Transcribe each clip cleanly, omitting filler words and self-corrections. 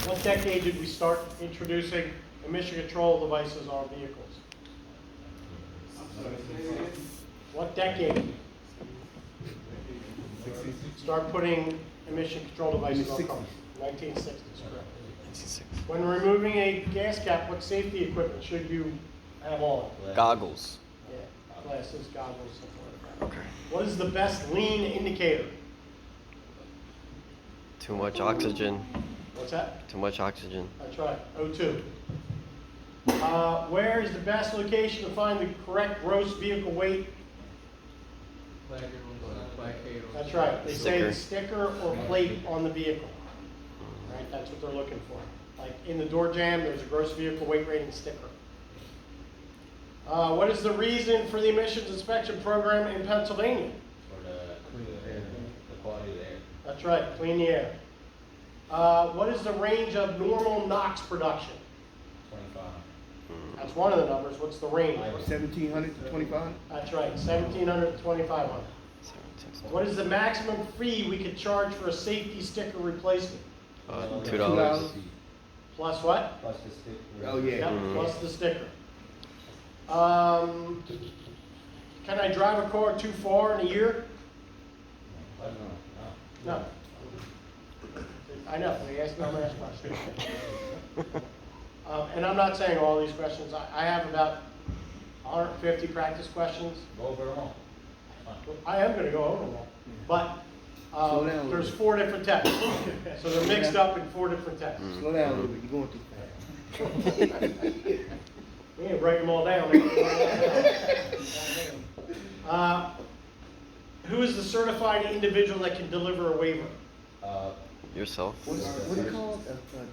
What decade did we start introducing emission control devices on vehicles? What decade? Start putting emission control devices on cars. 1960s, correct. When removing a gas cap, what safety equipment should you have on? Goggles. Yeah, glasses, goggles, something like that. Okay. What is the best lean indicator? Too much oxygen. What's that? Too much oxygen. That's right, O2. Where is the best location to find the correct gross vehicle weight? That's right. They say the sticker or plate on the vehicle. Right, that's what they're looking for. Like in the door jamb, there's a gross vehicle weight rating sticker. What is the reason for the emissions inspection program in Pennsylvania? For the clean air, the quality of the air. That's right, clean the air. What is the range of normal NOx production? 25. That's one of the numbers. What's the range? 1,700 to 2,500? That's right, 1,700 to 2,500. What is the maximum fee we could charge for a safety sticker replacement? $2. Plus what? Plus the stick. Oh, yeah. Yep, plus the sticker. Can I drive a car too far in a year? No. I know, they asked me, I'm gonna ask questions. And I'm not saying all these questions. I have about 150 practice questions. Go over them all. I am going to go over them all. But Slow down a there's little 4 different tests. So they're mixed up in 4 different tests. Slow down a little bit, you're going too fast. We ain't break them all down. Who is the certified individual that can deliver a waiver? Yourself. What do you call it?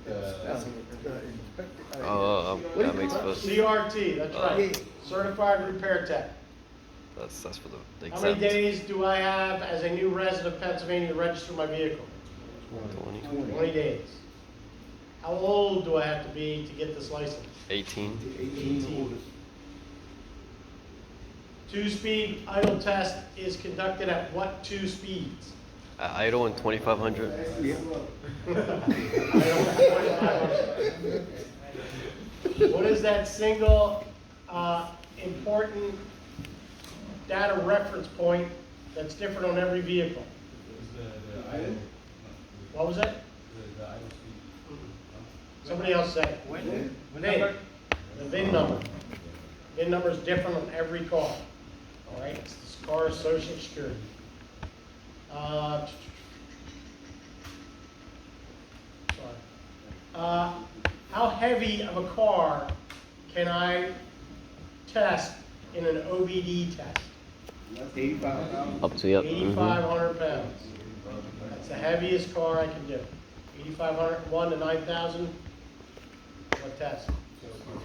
Inspector. What That do you makes call it? us. CRT, that's right. Yeah. Certified repair tech. That's for the How many exempt. days do I have as a new resident of Pennsylvania to register my vehicle? 20. 20 days. How old do I have to be to get this license? 18. 18. 2-speed idle test is conducted at what 2 speeds? Idle in 2,500. Yeah. What is that single important data reference point that's different on every vehicle? The idle. What was that? The idle speed. Somebody else say it. VIN. The VIN number. VIN number is different on every car. All right, it's this car's social security. How heavy of a car can I test in an OBD test? 85. Up to yep. 8,500 pounds. That's the heaviest car I can do. 8,500, 1 to 9,000. What test?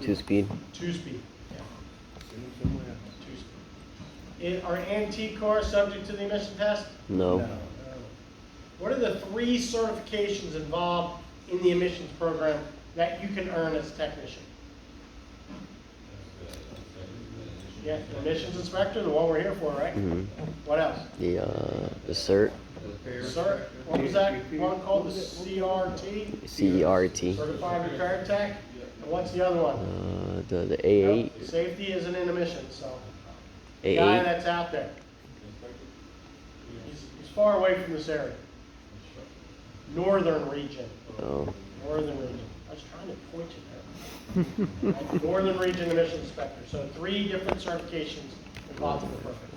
2-speed. 2-speed. Yeah. 2-speed. Are antique cars subject to the emission test? No. What are the 3 certifications involved in the emissions program that you can earn as a technician? Yeah, the emissions inspector, the one we're here for, right? What else? The cert. Sir, what was that one called? The CRT? CERT. Certified Repair Tech? And what's the other one? The A8. Nope, safety isn't in emissions, so. The guy A8. that's out there. He's far away from this area. Northern region. Oh. Northern region. I was trying to point you there. Right, Northern region emission inspector. So 3 different certifications involved in the program.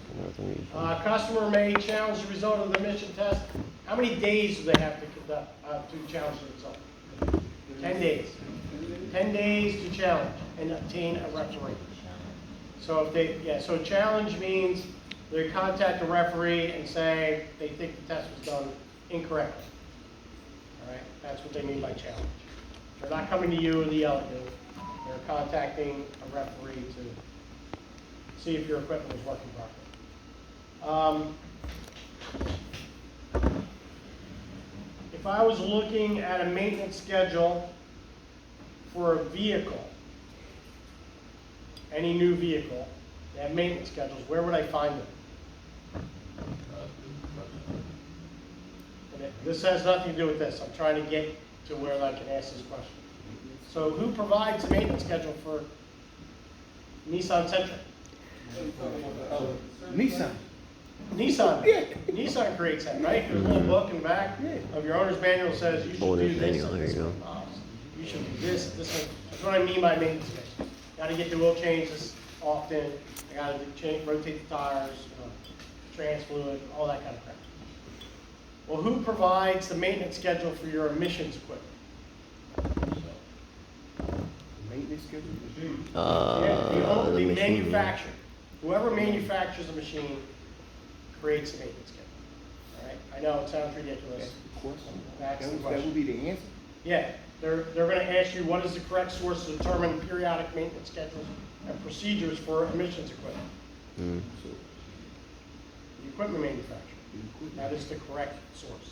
Customer may challenge the result of the emission test. How many days do they have to conduct to challenge the result? 10 days. 10 days to challenge and obtain a referee. So if they, so challenge means they contact the referee and say they think the test was done incorrectly. All right, that's what they mean by challenge. They're not coming to you and yell at you. They're contacting a referee to see if your equipment is working properly. If I was looking at a maintenance schedule for a vehicle, any new vehicle, they have maintenance schedules, where would I find them? This has nothing to do with this. I'm trying to get to where I can ask this question. So who provides the maintenance schedule for Nissan Sentra? Nissan. Nissan. Yeah. Nissan creates that, right? There's a little book in the back Yeah. of your owner's manual says you should Owner's do this. manual, and there this you one. You should do this, this one. That's what I mean by maintenance schedule. Gotta get the oil changes often. I gotta change, rotate the tires, trans fluid, all that kind of crap. Well, who provides the maintenance schedule for your emissions equipment? Maintenance schedule? Yeah, the machine, yeah. manufacturer. Whoever manufactures the machine creates the maintenance schedule. All right? I know it sounds ridiculous. That's the question. That's the That question. would be the answer. Yeah, they're gonna ask you what is the correct source to determine periodic maintenance schedules and procedures for emissions equipment. Mm. So, The equipment manufacturer. the That equipment. is the correct source.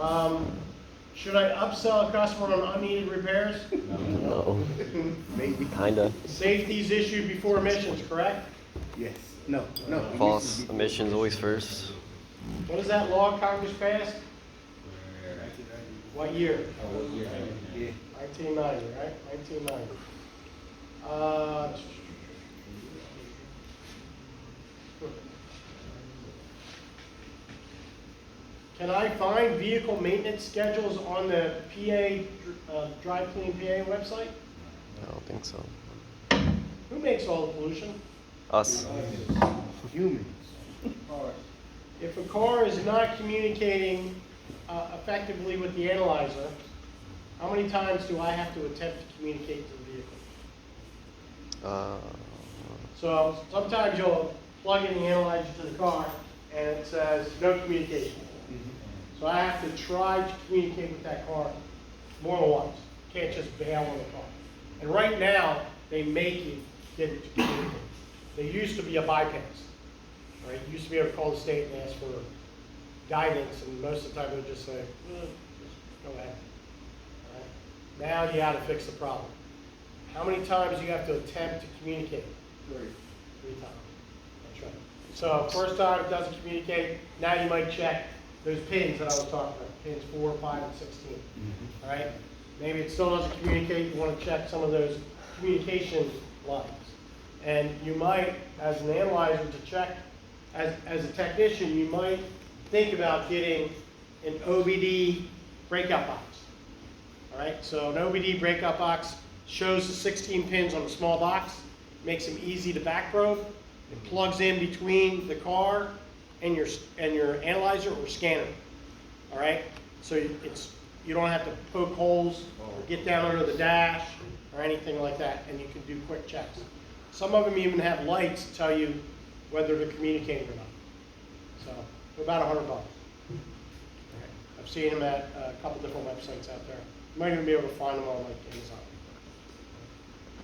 All right? Should I upsell a customer on unneeded repairs? No. Maybe. Kinda. Safety's issued before emissions, correct? Yes. No. No. False emissions always first. What is that law Congress passed? What year? Yeah. 1990, right? 1990. Can I find vehicle maintenance schedules on the PA, Drive Clean PA website? I don't think so. Who makes all the pollution? Us. Humans. If a car is not communicating effectively with the analyzer, how many times do I have to attempt to communicate to the vehicle? So sometimes you'll plug in the analyzer to the car and it says no communication. So I have to try to communicate with that car more than once. Can't just bail on the car. And right now, they make you get it to communicate. There used to be a bypass. Right? You used to be able to call the state and ask for guidance, and most of the time they would just say, just go ahead. All right? Now you gotta fix the problem. How many times do you have to attempt to communicate? 3 times. That's right. So first time it doesn't communicate, now you might check those pins that I was talking about, pins 4, 5, and 16. All right? Maybe it still doesn't communicate, you want to check some of those communication lines. And you might, as an analyzer to check, as a technician, you might think about getting an OBD breakout box. All right, so an OBD breakout box shows the 16 pins on a small box, makes them easy to back probe. It plugs in between the car and your analyzer or scanner. All right, so you don't have to poke holes or get down under the dash or anything like that, and you can do quick checks. Some of them even have lights to tell you whether they're communicating or not. So they're about $100. Right. I've seen them at a couple different websites out there. You might even be able to find them on like Amazon.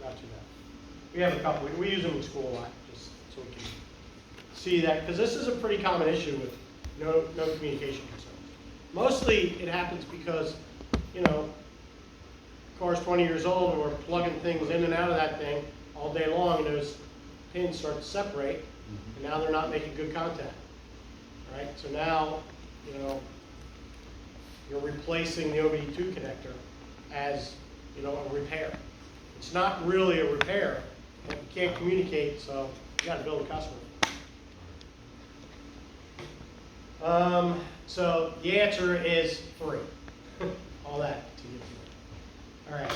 Not too bad. We have a couple. We use them in school a lot, just so we can see that, because this is a pretty common issue with no communication concerns. Mostly it happens because, you know, car's 20 years old and we're plugging things in and out of that thing all day long, and those pins start to separate, and now they're not making good contact. Right? So now, you know, you're replacing the OBD2 connector as, you know, a repair. It's not really a repair, and you can't communicate, so you got to build a customer. So the answer is 3. All that to you. All right.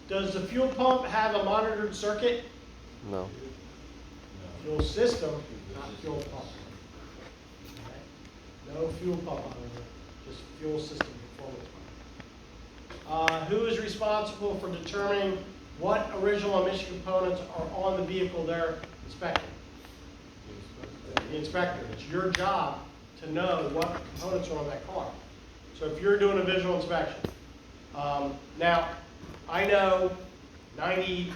Does the fuel pump have a monitored circuit? No. Fuel system, not fuel pump. Okay. No fuel pump monitor, just fuel system performance. Who is responsible for determining what original emission components are on the vehicle they're inspecting? The inspector. It's your job to know what components are on that car. So if you're doing a visual inspection, now I know none of you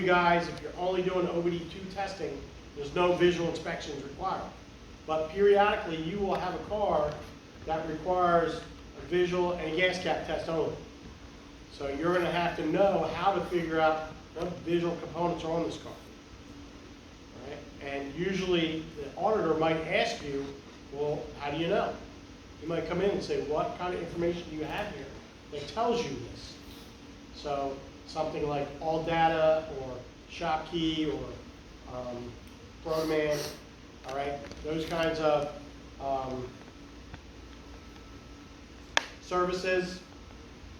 guys, if you're only doing OBD2 testing, there's no visual inspections required. But periodically you will have a car that requires a visual and a gas cap test only. So you're going to have to know how to figure out what visual components are on this car. And usually the auditor might ask you, well, how do you know? You might come in and say, what kind of information do you have here that tells you this? So something like all data or shop key or Proman, all right? Those kinds of services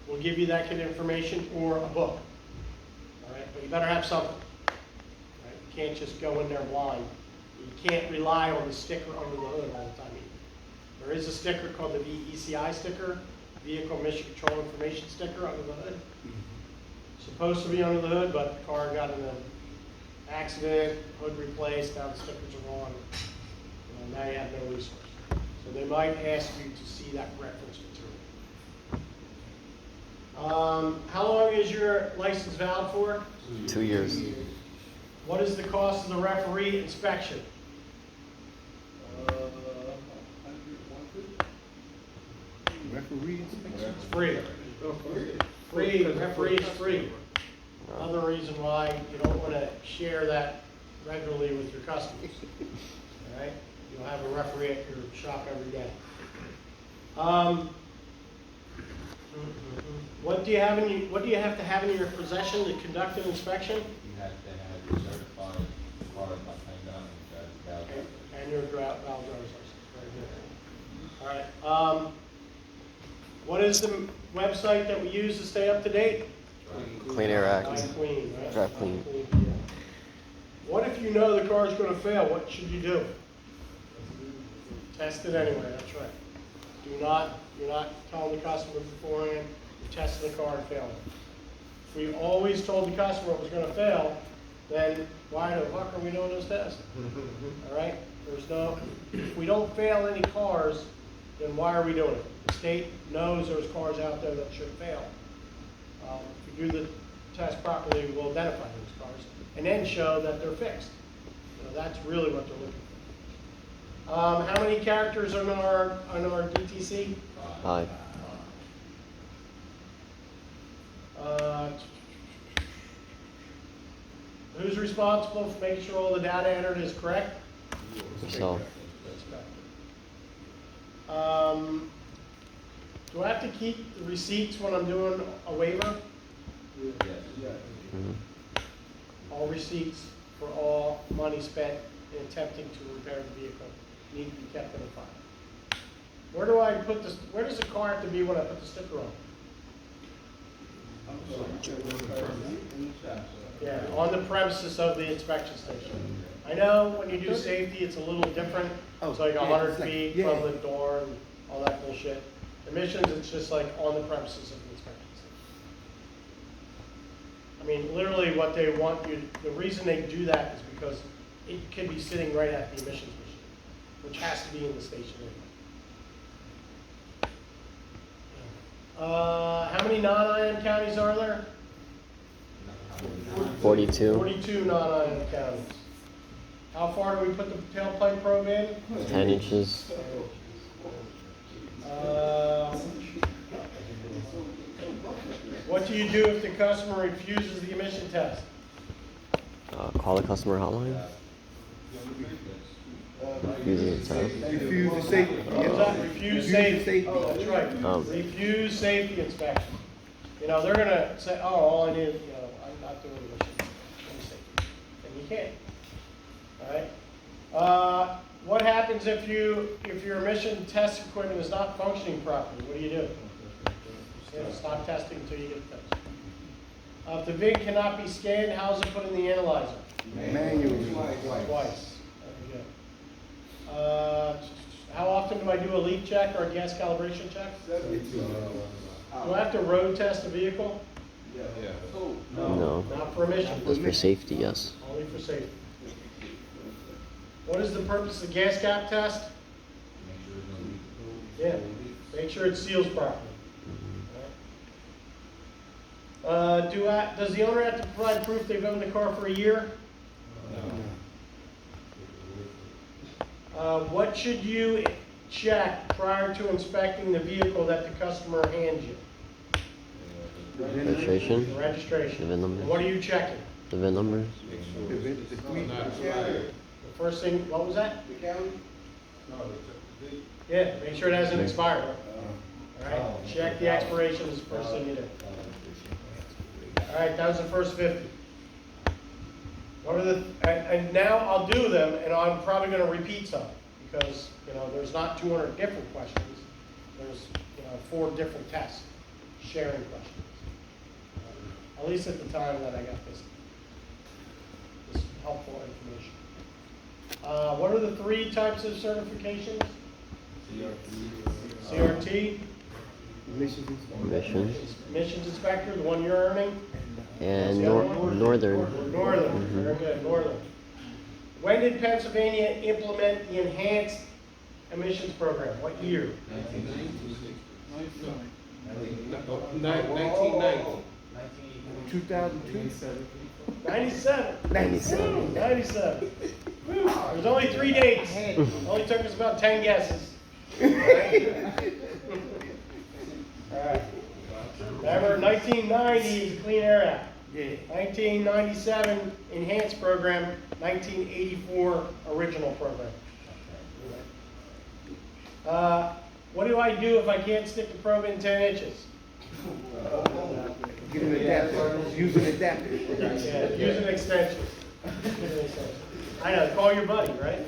will give you that kind of information, or a book, all right? But you better have something, right? You can't just go in there blind. You can't rely on the sticker under the hood all the time either. There is a sticker called the VECI sticker, Vehicle Emission Control Information Sticker under the hood. Supposed to be under the hood, but the car got in an accident, hood replaced, now the stickers are on. Now you have no resource. So they might ask you to see that reference material. How long is your license valid for? 2 years. What is the cost of the referee inspection? Referee inspection. It's free. Free, the referee is free. Another reason why you don't want to share that regularly with your customers. All right? You'll have a referee at your shop every day. What do you have to have in your possession to conduct an inspection? You have to have your certified car by $10 And your valid driver's license. Very good. All right. What is the website that we use to stay up to date? Clean Air Act. Drive Clean, right? Drive Clean. Yeah. What if you know the car is going to fail? What should you do? Test it anyway. That's right. You're not telling the customer beforehand. You're testing the car and failing. If we always told the customer it was going to fail, then why the fuck are we doing those tests? All right. If we don't fail any cars, then why are we doing it? The state knows there's cars out there that should fail. If we do the test properly, we'll identify those cars and then show that they're fixed. That's really what they're looking for. How many characters are on our DTC? 5. Who's responsible for making sure all the data entered is correct? So, do I have to keep the receipts when I'm doing a waiver? All receipts for all money spent in attempting to repair the vehicle need to be kept in a file. Where do I put this? Where does the car have to be when I put the sticker on? Yeah, on the premises of the inspection station. I know when you do safety, it's a little different. It's like 100 feet from the door and all that bullshit. Emissions, it's just like on the premises of the inspection station. I mean, literally what they want you, the reason they do that is because it can be sitting right at the emissions machine, which has to be in the station anyway. How many non-IM counties are there? 42. 42 non-IM counties. How far do we put the tailpipe probe in? 10 inches. What do you do if the customer refuses the emission test? Call the customer hotline. Refuse the test. Refuse the safety. What's that? Refuse safety. safety. That's right. Refuse safety inspection. They're going to say, oh, all I need, I'm not doing emission safety. And you can't. All right. What happens if your emission test equipment is not functioning properly? What do you do? Stop testing until you get the test. If the VIN cannot be scanned, how is it put in the analyzer? Manually. Twice. There you go. How often do I do a leak check or a gas calibration check? Do I have to road test a vehicle? No. Not for emissions. That's for safety, yes. Only for safety. What is the purpose of the gas cap test? Yeah, make sure it seals properly. Does the owner have to provide proof they've owned the car for a year? What should you check prior to inspecting the vehicle that the customer hands you? Registration. The registration. The VIN numbers. What are you checking? The VIN numbers. The first thing, what was that? Yeah, make sure it hasn't expired. All right, check the expiration is the first thing you do. All right, that was the first 50. What are the, and now I'll do them, and I'm probably going to repeat some, because, you know, there's not 200 different questions. There's, you know, 4 different tests, sharing questions. At least at the time that I got this helpful information. What are the 3 types of certifications? CRT, Mission. Emissions Inspector, the one you're earning. And The other one? Northern. Northern, very good, Northern. When did Pennsylvania implement the enhanced emissions program? What year? 1990. 2002. 97. 97. 97. There's only 3 dates. Only took us about 10 guesses. All right. Remember, 1990, Clean Air Act. 1997, Enhanced Program. 1984, Original Program. What do I do if I can't stick the probe in 10 inches? Get an adapter. Use an adapter. Yeah, use an extension. I know, call your buddy, right?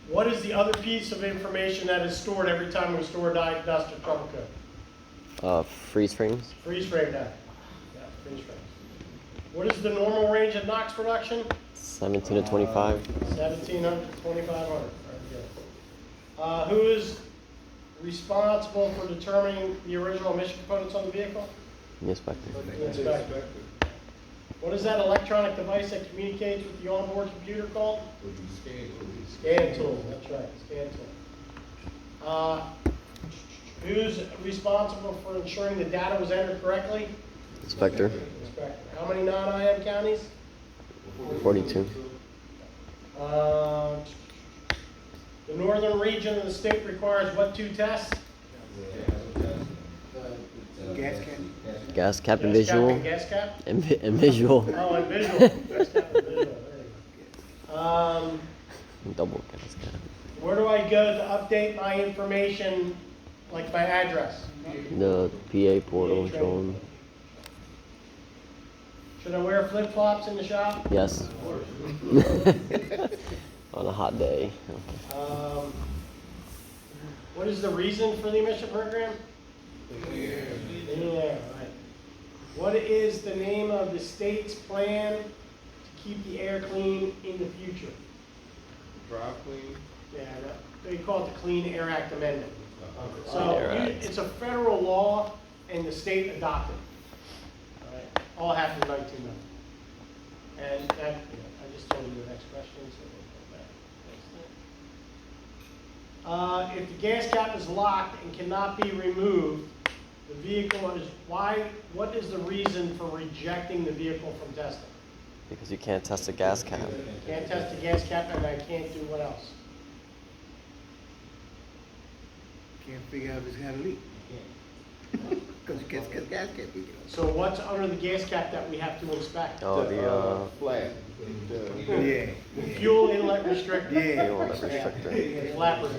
What is the other piece of information that is stored every time we store dye, dust, or trouble code? Freeze frames. Freeze frame data. Yeah, freeze frames. What is the normal range of NOx production? 17 to 25. 1,700 to 2,500. Very good. Who is responsible for determining the original emission components on the vehicle? The inspector. The inspector. What is that electronic device that communicates with the onboard computer called? Scan tool, that's right, scan tool. Who's responsible for ensuring the data was entered correctly? Inspector. Inspector. How many non-IM counties? 42. The northern region of the state requires what 2 tests? Gas can. Gas cap and Gas cap visual. and gas cap? And visual. Oh, and visual. Gas cap and visual, there you go. Double gas cap. Where do I go to update my information, like my address? The PA portal, John. Should I wear flip-flops in the shop? Yes. On a hot day. What is the reason for the emission program? Yeah, right. What is the name of the state's plan to keep the air clean in the future? Drive clean. Yeah, they call it the Clean Air Act Amendment. So Clean Air Act. it's a federal law, and the state adopted it. All right, all happened in 1990. And that, I just told you the next question, so we'll go back. If the gas cap is locked and cannot be removed, the vehicle is, what is the reason for rejecting the vehicle from testing? Because you can't test a gas cap. Can't test the gas cap, and I can't do what else? Can't figure out if it's got a leak. Because gas can't be good. So what's under the gas cap that we have to inspect? Oh, the Flat. Yeah. Fuel inlet restrictor. Yeah. fuel restrictor. Flappers.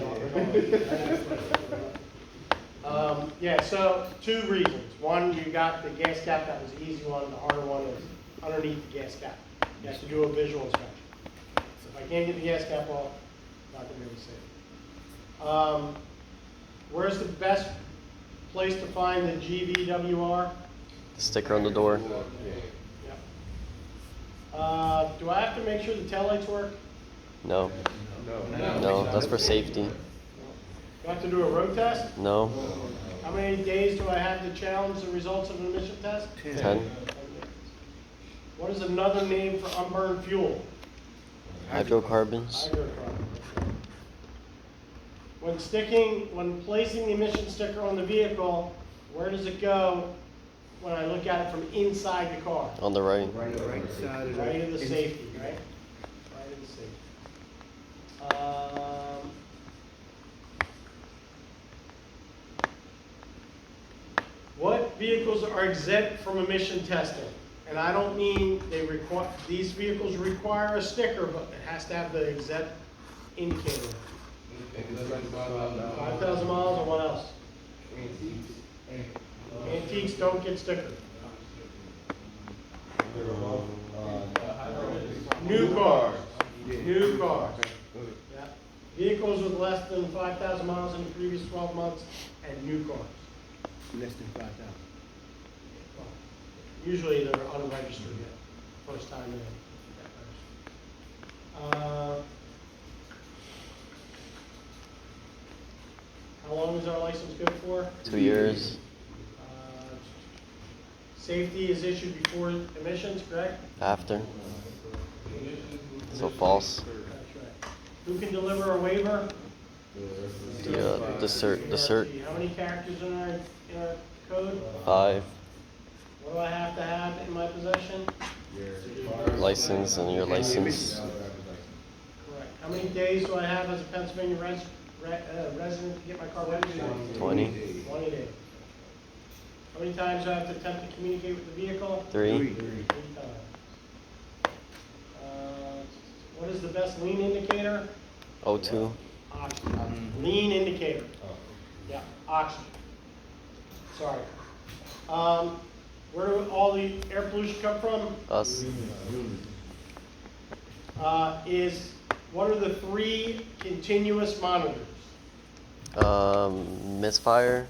Yeah, so 2 reasons. One, you got the gas cap, that was the easy one. The harder one is underneath the gas cap. You have to do a visual inspection. So if I can't get the gas cap off, I'm not going to be able to see it. Where's the best place to find the GVWR? The sticker on the door. Yep. Do I have to make sure the taillights work? No. No, that's for safety. Do I have to do a road test? No. How many days do I have to challenge the results of an emission test? 10. What is another name for unburned fuel? Hydrocarbons. Hydrocarbon. When placing the emission sticker on the vehicle, where does it go when I look at it from inside the car? On the right. Right side of Right of the safety, right? Right of the safety. What vehicles are exempt from emission testing? And I don't mean these vehicles require a sticker, but it has to have the exact indicator. 5,000 miles or what else? Antiques don't get stickers. New cars. New cars. Yeah. Vehicles with less than 5,000 miles in the previous 12 months and new cars. Less than 5,000. Usually they're unregistered yet, first time in. How long is our license good for? 2 years. Safety is issued before emissions, correct? After. So false. That's right. Who can deliver a waiver? The cert. How many characters in our code? 5. What do I have to have in my possession? License and your license. Correct. How many days do I have as a Pennsylvania resident to get my car registered? 20. 20 days. How many times do I have to attempt to communicate with the vehicle? 3. 3 times. What is the best lean indicator? O2. Oxygen. Lean indicator. Yeah, oxygen. Sorry. Where do all the air pollution come from? Us. What are the 3 continuous monitors? Misfire.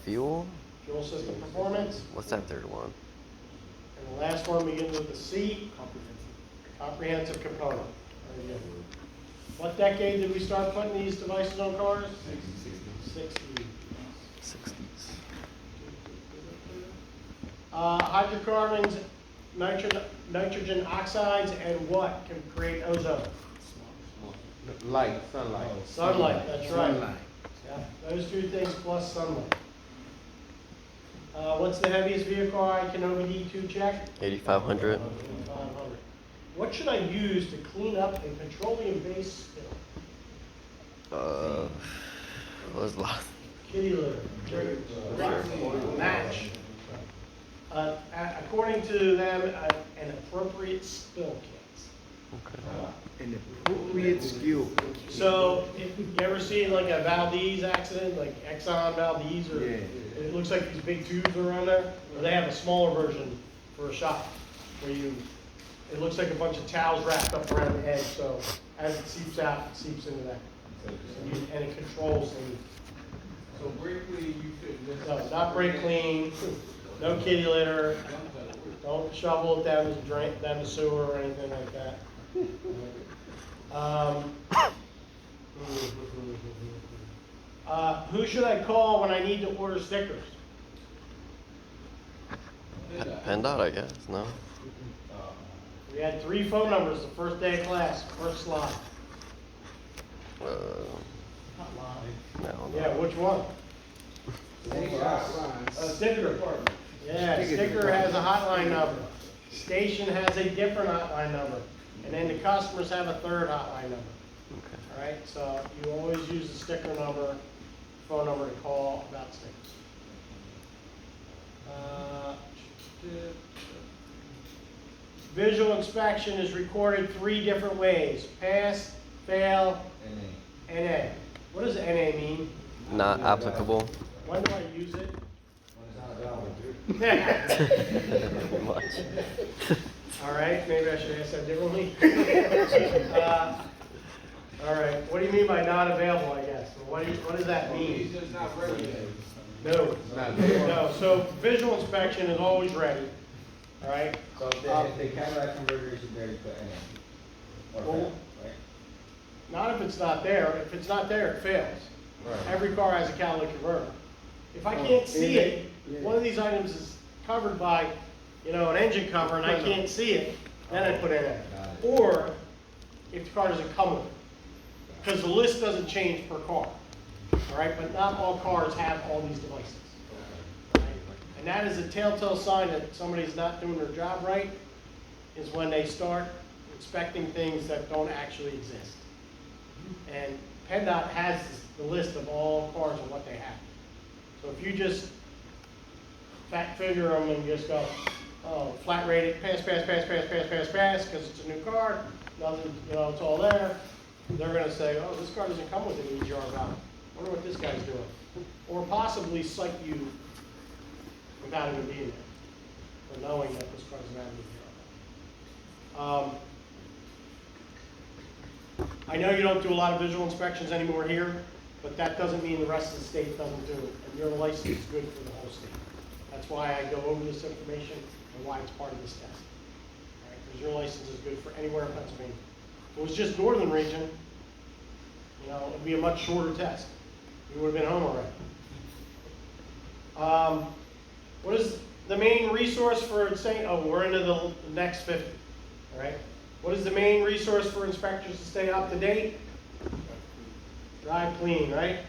Fuel. Fuel system performance. What's that third one? And the last one begins with a C. Comprehensive component. Very good. What decade did we start putting these devices on cars? 60s. 60s. Hydrocarbons, nitrogen oxides, and what can create ozone? Light, sunlight. Sunlight, that's right. Sunlight. Yeah, those 2 things plus sunlight. What's the heaviest vehicle I can OBD2 check? 8500. 500. What should I use to clean up a petroleum-based spill? What's last? Kitty litter, match. According to them, an appropriate spill kit. Okay. An appropriate skill. So, if you ever see like a Valdez accident, like Exxon Valdez, or Yeah. it looks like these big tubes around there, or they have a smaller version for a shop, where it looks like a bunch of towels wrapped up around the edge, so as it seeps out, it seeps into that. And it controls things. So briefly, you could. No, not brake clean, no kitty litter, don't shovel it down the sewer or anything like that. Who should I call when I need to order stickers? PennDOT, I guess. No. We had 3 phone numbers the first day of class, first slide. No. Yeah, which one? Sticker. Yeah, sticker has a hotline number. Station has a different hotline number. And then the customers have a third hotline number. Okay. All right, so you always use the sticker number, phone number to call about stickers. Visual inspection is recorded 3 different ways: pass, fail, NA. What does NA mean? Not applicable. When do I use it? Pretty much. All right, maybe I should ask that differently. All right, what do you mean by not available, I guess? What does that mean? He's just not ready yet. No. No, so visual inspection is always ready, all right? So if the cataract converter isn't there, you put NA. Or Well, fail, right? Not if it's not there. If it's not there, it fails. Right. Every car has a catalytic converter. If I can't see it, one of these items is covered by, an engine cover, and I can't see it, then I put NA. Got it. Or if the car doesn't come with it. Because the list doesn't change per car. All right, but not all cars have all these devices. All right? And that is a telltale sign that somebody's not doing their job right, is when they start inspecting things that don't actually exist. And PennDOT has the list of all cars and what they have. So if you just fat figure them and just go, oh, flat rated, pass, because it's a new car, nothing, you know, it's all there. They're gonna say, oh, this car doesn't come with an EGR valve. Wonder what this guy's doing. Or possibly cite you without even being there, for knowing that this car doesn't have an EGR valve. I know you don't do a lot of visual inspections anymore here, but that doesn't mean the rest of the state doesn't do it. And your license is good for the whole state. That's why I go over this information and why it's part of this test. Because your license is good for anywhere in Pennsylvania. If it was just northern region, you know, it'd be a much shorter test. You would have been home already. What is the main resource for saying, oh, we're into the next 50, all right? What is the main resource for inspectors to stay up to date? Drive clean, right?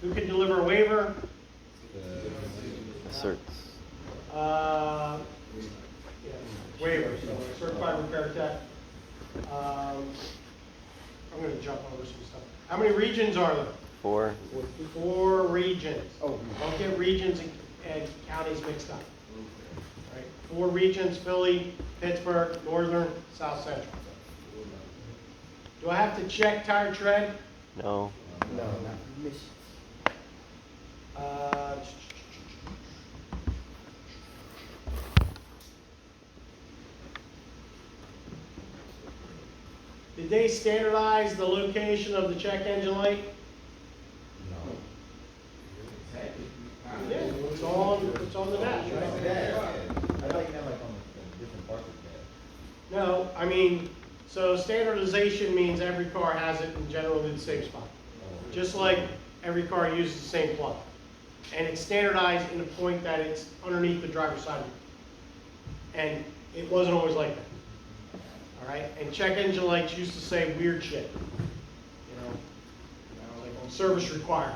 Who can deliver a waiver? Certs. Yeah, waiver, so certified repair tech. I'm going to jump over some stuff. How many regions are there? 4. 4 regions. Oh, don't get regions and counties mixed up. All right, 4 regions: Philly, Pittsburgh, Northern, South Central. Do I have to check tire tread? No. No, not emissions. Did they standardize the location of the check engine light? Yeah, it's on the dash, right? I thought you meant like on the different parts of the No, I mean, so standardization means every car has it in generally the same spot. Just like every car uses the same plug. And it's standardized in the point that it's underneath the driver's side. And it wasn't always like that. All right, and check engine lights used to say weird shit. You know, like service required.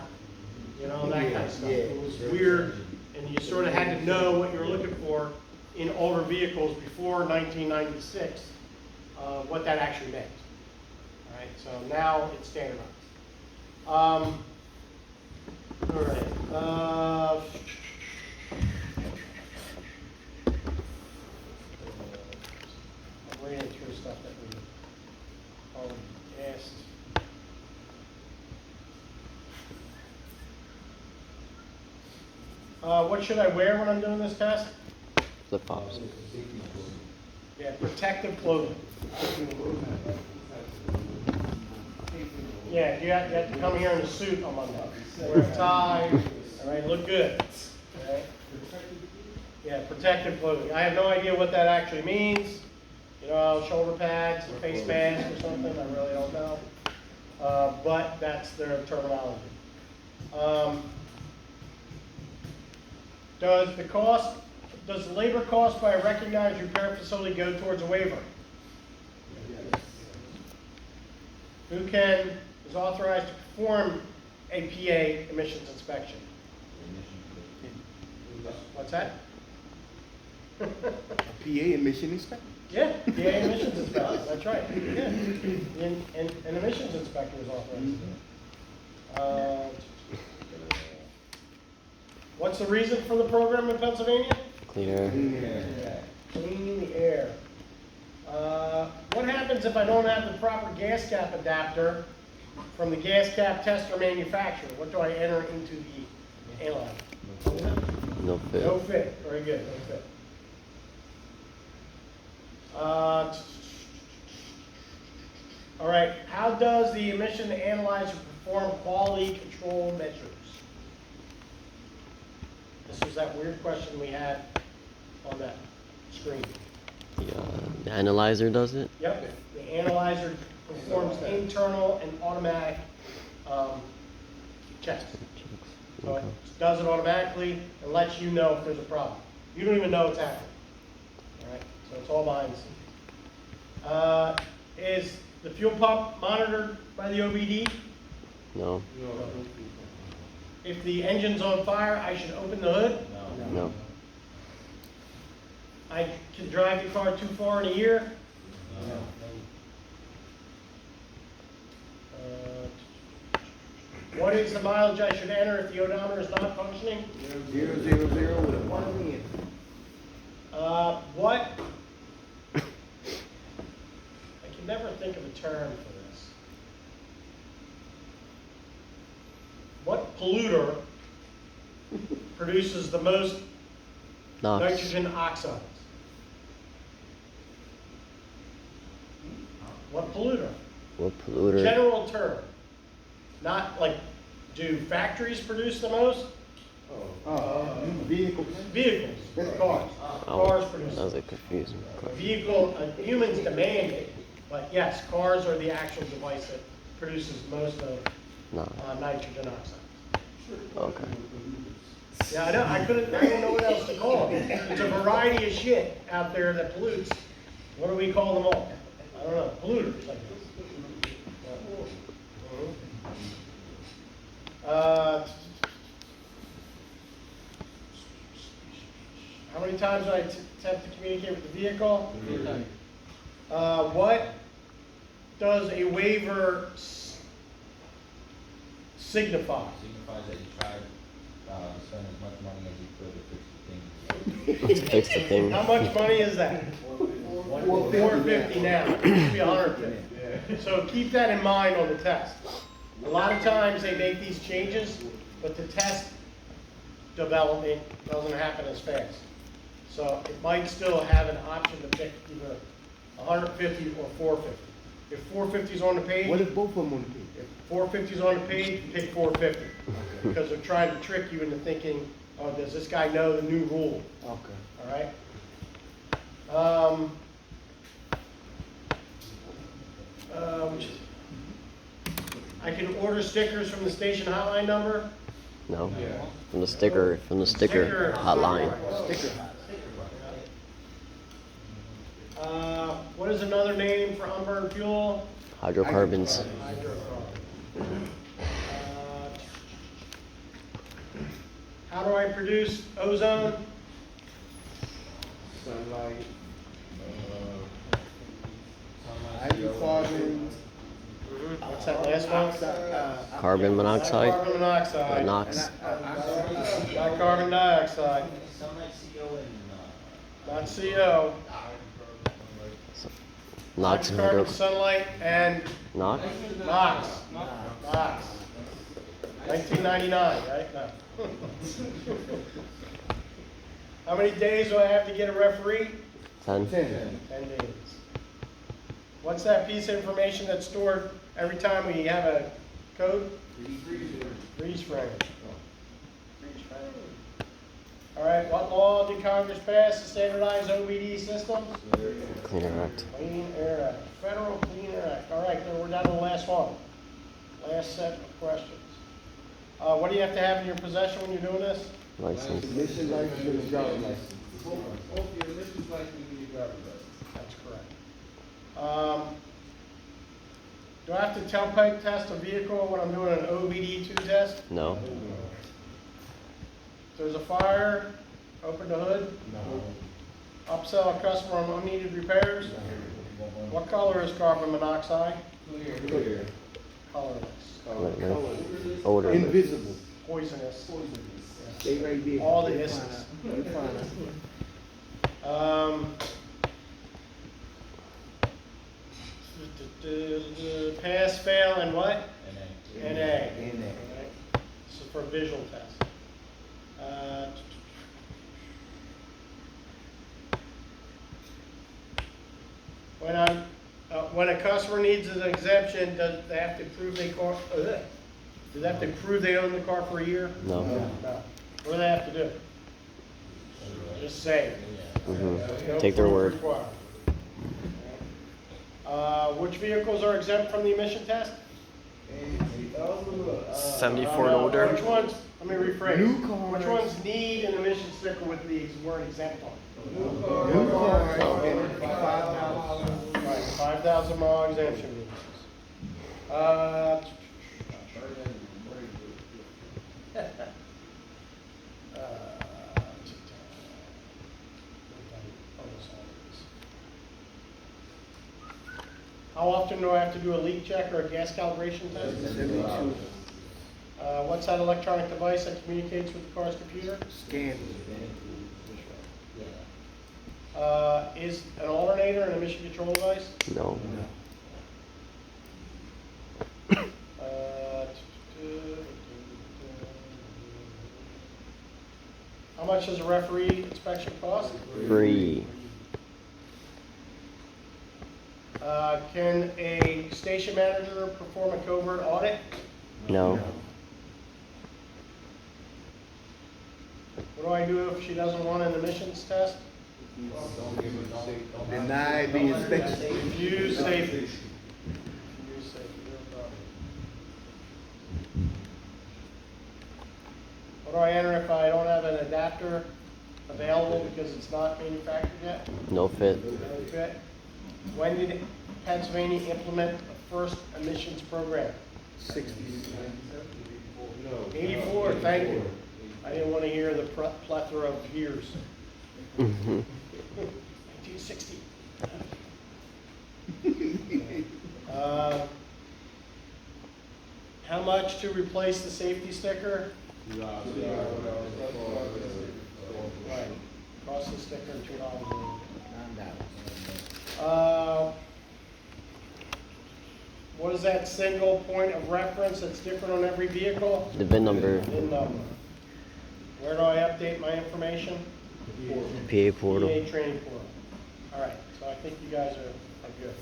You know, that kind of stuff. Yeah. It was weird, and you sort of had to know what you were looking for in older vehicles before 1996, what that actually meant. All right, so now it's standardized. All right. I'm reading through stuff that we already asked. What should I wear when I'm doing this test? Flip flops. Yeah, protective clothing. Yeah, you have to come here in a suit on Monday. Wear a tie, all right, look good. All right? Yeah, protective clothing. I have no idea what that actually means. You know, shoulder pads, a face mask or something, I really don't know. But that's their terminology. Does the labor cost by a recognized repair facility go towards a waiver? Who is authorized to perform a PA emissions inspection? What's that? A PA emission inspector? Yeah, PA emissions inspector, that's right. Yeah. An emissions inspector is authorized to do it. What's the reason for the program in Pennsylvania? Clean air. Clean the air. What happens if I don't have the proper gas cap adapter from the gas cap tester manufacturer? What do I enter into the analyzer? No fit. No fit. Very good. No fit. All right. How does the emission analyzer perform quality control measures? This was that weird question we had on that screen. The analyzer does it? Yep, the analyzer performs internal and automatic checks. So it does it automatically and lets you know if there's a problem. You don't even know it's happening. All right, so it's all behind the scenes. Is the fuel pump monitored by the OBD? No. If the engine's on fire, I should open the hood? No. I can drive the car too far in a year? What is the mileage I should enter if the odometer is not functioning? 000 with a 1 on the end. What? I can never think of a term for this. What polluter produces the most NOx. nitrogen oxides? What polluter? What polluter? General term. Not like, do factories produce the most? Vehicle. Vehicles, cars. Cars produce That was a confusing question. vehicle, humans demand it, but yes, cars are the actual device that produces most of No. nitrogen oxide. Okay. Yeah, I know, I don't know what else to call it. It's a variety of shit out there that pollutes. What do we call them all? I don't know, polluters, I guess. How many times do I attempt to communicate with the vehicle? What does a waiver signify? Signifies that you tried, to spend as much money as you could to fix the thing. Let's fix the thing. How much money is that? $450 now. It should be $150. So keep that in mind on the test. A lot of times they make these changes, but the test development doesn't happen as fast. So it might still have an option to pick either 150 or 450. If 450 is on the page, What if both of them on the page? if 450 is on the page, pick 450. Because they're trying to trick you into thinking, oh, does this guy know the new rule? Okay. All right? I can order stickers from the station hotline number. No. From the sticker Sticker. hotline. Sticker. What is another name for unburned fuel? Hydrocarbons. How do I produce ozone? Sunlight. Hydrocarbon. Hydrocarbon. What's that last one? Carbon monoxide. Carbon monoxide. NOx. Not carbon dioxide. Not CO. NOx and Carbon, hydro. sunlight, and NOx. NOx. NOx. 1999, right? No. How many days do I have to get a referee? 10. 10 days. What's that piece of information that's stored every time we have a code? Freeze frame. Freeze frame. All right, what law did Congress pass to standardize OBD systems? Clean Air Act. Clean Air Act, Federal Clean Air Act. All right, then we're down to the last one. Last set of questions. What do you have to have in your possession when you're doing this? License. Emission license and a driver's license. Both your emissions license and your driver's license. That's correct. Do I have to tailpipe test a vehicle when I'm doing an OBD2 test? No. If there's a fire, open the hood, upsell a customer on unneeded repairs. What color is carbon monoxide? Clear. Colorless. Odor. Invisible. Poisonous. Stay right there. All the You'll S's. find out. You'll find out. Pass, fail, and what? NA. NA. And that. This is for a visual test. When a customer needs an exemption, does they have to prove they car? Do they have to prove they own the car for a year? No. No. What do they have to do? Just say it. No Take their proof word. required. Which vehicles are exempt from the emission test? 74 and older. Which ones, let me rephrase. New cars. Which ones need an emission sticker with the word exempt on? New cars and Right, 5,000 mile exemption vehicles. How often do I have to do a leak check or a gas calibration test? 72. What's that electronic device that communicates with the car's computer? Scan. Is an alternator an emission control device? No. How much does a referee inspection cost? Free. Can a station manager perform a covert audit? No. What do I do if she doesn't want an emissions test? Deny the inspection. Refuse safety. Refuse safety. No problem. What do I enter if I don't have an adapter available because it's not manufactured yet? No fit. No fit. When did Pennsylvania implement the first emissions program? 60s. 84, thank you. I didn't want to hear the plethora of years. 1960. How much to replace the safety sticker? Right, cost the sticker $2. What is that single point of reference that's different on every vehicle? The VIN number. VIN number. Where do I update my information? PA portal. PA training portal. All right, so I think you guys are good.